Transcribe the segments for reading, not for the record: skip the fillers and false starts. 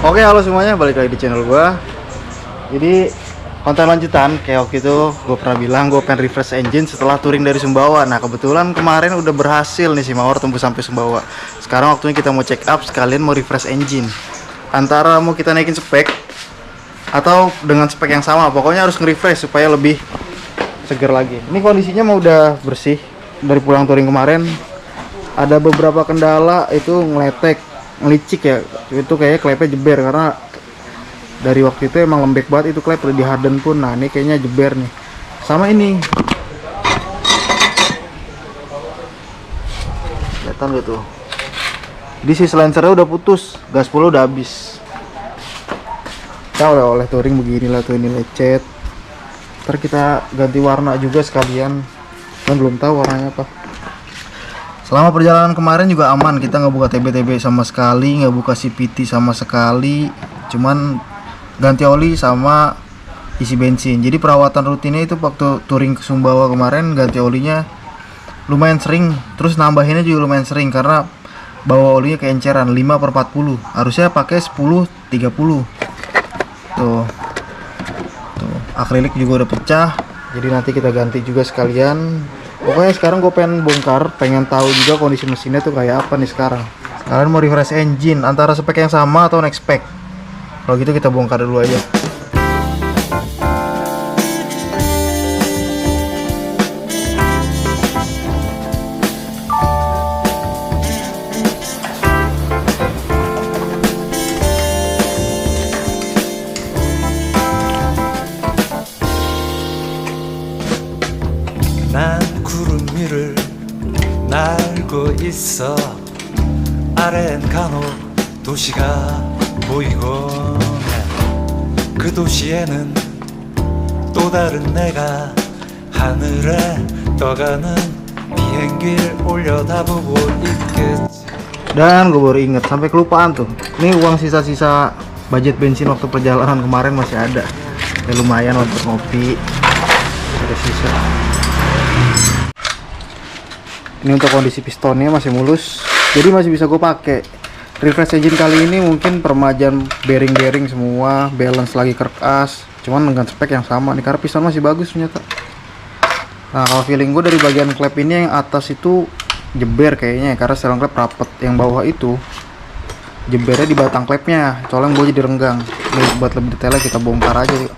Oke, halo semuanya, balik lagi di channel gua. Jadi konten lanjutan kayak waktu itu gue pernah bilang gue pengen refresh engine setelah touring dari Sumbawa. Nah kebetulan kemarin udah berhasil nih si Mawar tembus sampai Sumbawa. Sekarang waktunya kita mau check up sekalian mau refresh engine. Antara mau kita naikin spek atau dengan spek yang sama, pokoknya harus nge-refresh supaya lebih seger lagi. Ini kondisinya mau udah bersih dari pulang touring kemarin. Ada beberapa kendala itu ngeletek, ngelicik ya, itu kayaknya klepnya jeber karena dari waktu itu emang lembek banget itu klep, udah di harden pun. Nah ini kayaknya jeber nih. Sama ini, kelihatan gak tuh, di si silencernya udah putus, gaspolnya udah habis. Kita oleh touring beginilah tuh, ini lecet. Ntar kita ganti warna juga sekalian, kan belum tahu warnanya apa. Selama perjalanan kemarin juga aman, kita nggak buka TB-TB sama sekali, nggak buka CVT sama sekali, cuman ganti oli sama isi bensin. Jadi perawatan rutinnya itu waktu touring ke Sumbawa kemarin ganti olinya lumayan sering, terus nambahinnya juga lumayan sering karena bawa olinya keenceran 5/40, harusnya pakai 10/30. Tuh, akrilik juga udah pecah, jadi nanti kita ganti juga sekalian. Pokoknya sekarang gue pengen bongkar, pengen tahu juga kondisi mesinnya tuh kayak apa nih sekarang. Kalian mau refresh engine antara spek yang sama atau next spec? Kalau gitu kita bongkar dulu aja. 난 구름 위를 날고 있어. 아래엔 간혹 도시가 보이고 그 도시에는 또 다른 내가 하늘에 떠가는 비행기를 올려다보고 있겠지. Dan gue baru inget, sampai kelupaan tuh. Ini uang sisa-sisa budget bensin waktu perjalanan kemarin masih ada. Ya lumayan untuk ngopi. Ada sisa. Ini untuk kondisi pistonnya masih mulus, jadi masih bisa gue pakai. Refresh engine kali ini mungkin permajaan bearing semua, balance lagi kerk as, cuman dengan spek yang sama nih karena piston masih bagus ternyata. Nah kalau feeling gue dari bagian klep ini yang atas itu jeber kayaknya, karena setelan klep rapet. Yang bawah itu jebernya di batang klepnya, colong gue jadi renggang. Nih, buat lebih detailnya kita bongkar aja yuk.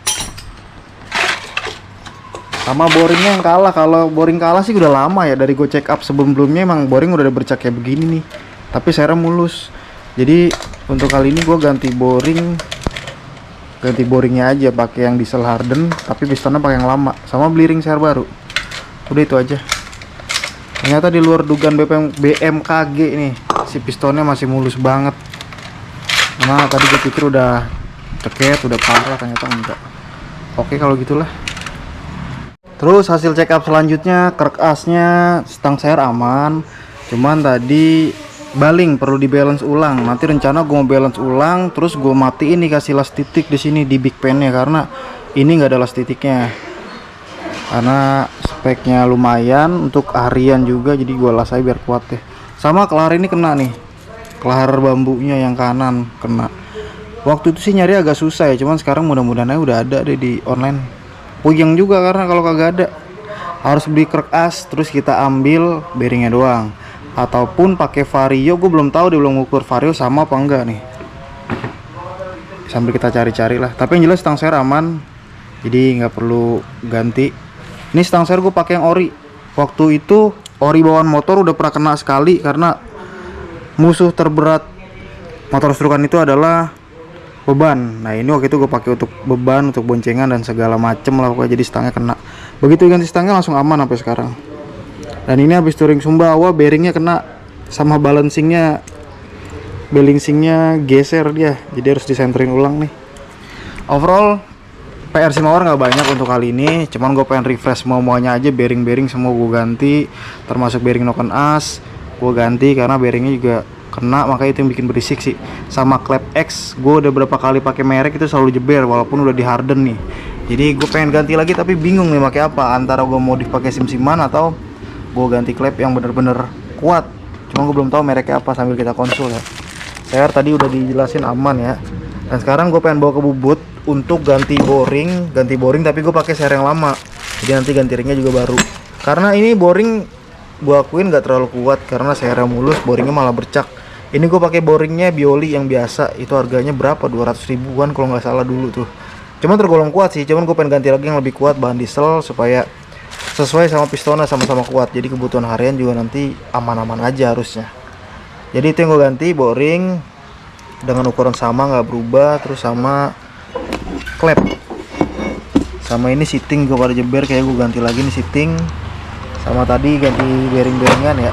Sama boringnya yang kalah. Kalau boring kalah sih udah lama ya, dari gue check up sebelumnya emang boring udah bercak kayak begini nih, tapi serem mulus. Jadi untuk kali ini gue ganti boringnya aja pakai yang diesel harden, tapi pistonnya pakai yang lama, sama beli ring servo baru. Udah itu aja. Ternyata di luar dugaan BMKG nih, si pistonnya masih mulus banget. Nah tadi gue pikir udah ceket, udah parah, ternyata enggak. Oke kalau gitulah. Terus hasil check up selanjutnya, kerk asnya stang share aman, cuman tadi baling perlu di balance ulang. Nanti rencana gue mau balance ulang, terus gue matiin nih, kasih las titik di sini di big pan-nya karena ini nggak ada las titiknya. Karena speknya lumayan untuk harian juga, jadi gue las aja biar kuat deh. Sama kelar ini kena nih, kelar bambunya yang kanan kena. Waktu itu sih nyari agak susah ya, cuman sekarang mudah-mudahan aja udah ada deh di online. Puyeng juga karena kalau kagak ada harus beli kerk as, terus kita ambil bearingnya doang, ataupun pakai vario. Gue belum tahu dia belum ngukur vario sama apa enggak nih, sambil kita cari-cari lah. Tapi yang jelas stang share aman, jadi nggak perlu ganti. Ini stang share gue pakai yang ori. Waktu itu ori bawaan motor udah pernah kena sekali, karena musuh terberat motor strukan itu adalah beban. Nah ini waktu itu gue pakai untuk beban, untuk boncengan dan segala macem lah pokoknya, jadi stangnya kena. Begitu ganti stangnya langsung aman sampai sekarang. Dan ini habis touring Sumbawa bearingnya kena, sama balancingnya geser dia, jadi harus disenterin ulang nih. Overall PR si Mawar nggak banyak untuk kali ini, cuman gue pengen refresh semuanya aja. Bearing semua gue ganti, termasuk bearing noken as gue ganti karena bearingnya juga kena, makanya itu yang bikin berisik sih. Sama klep X gue udah berapa kali pakai merek itu selalu jeber walaupun udah di harden nih. Jadi gue pengen ganti lagi tapi bingung nih pakai apa, antara gue modif pakai sim-siman atau gue ganti klep yang bener-bener kuat. Cuma gue belum tahu mereknya apa, sambil kita konsul ya. Saya tadi udah dijelasin aman ya. Dan sekarang gue pengen bawa ke Bubut untuk ganti boring tapi gue pakai ser yang lama. Jadi nanti ganti ringnya juga baru. Karena ini boring gue akuin nggak terlalu kuat karena sernya mulus, boringnya malah bercak. Ini gue pakai boringnya Bioli yang biasa, itu harganya berapa? 200 ribuan kalau nggak salah dulu tuh. Cuman tergolong kuat sih, cuman gue pengen ganti lagi yang lebih kuat, bahan diesel supaya sesuai sama pistonnya sama-sama kuat. Jadi kebutuhan harian juga nanti aman-aman aja harusnya. Jadi itu yang gue ganti, boring dengan ukuran sama nggak berubah, terus sama klep, sama ini seating gue pada jeber, kayak gue ganti lagi nih seating, sama tadi ganti bearing-bearingan ya.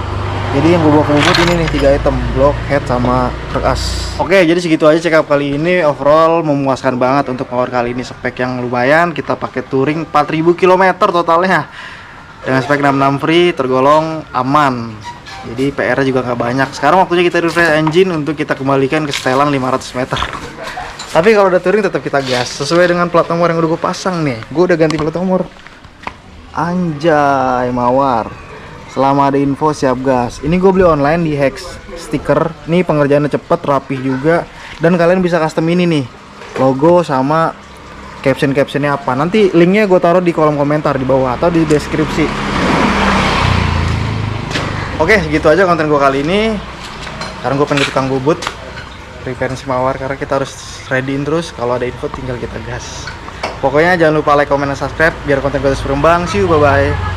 Jadi yang gue bawa ke Bubut ini nih 3 item, block, head, sama truk as. Oke, jadi segitu aja check up kali ini. Overall memuaskan banget untuk power kali ini, spek yang lumayan. Kita pakai touring 4000 km totalnya dengan spek 66 free, tergolong aman. Jadi PR-nya juga nggak banyak. Sekarang waktunya kita refresh engine untuk kita kembalikan ke setelan 500 meter. Tapi kalau udah touring tetap kita gas sesuai dengan plat nomor yang udah gue pasang nih. Gue udah ganti plat nomor. Anjay, mawar. Selama ada info siap gas. Ini gue beli online di Hex stiker. Ini pengerjaannya cepet, rapih juga. Dan kalian bisa custom ini nih, logo sama caption-captionnya apa. Nanti linknya gue taruh di kolom komentar di bawah atau di deskripsi. Oke, segitu aja konten gue kali ini. Sekarang gue pengen ke tukang Bubut repair si mawar karena kita harus readyin terus. Kalau ada info tinggal kita gas. Pokoknya jangan lupa like, comment, dan subscribe biar konten gue terus berkembang. See you, bye bye.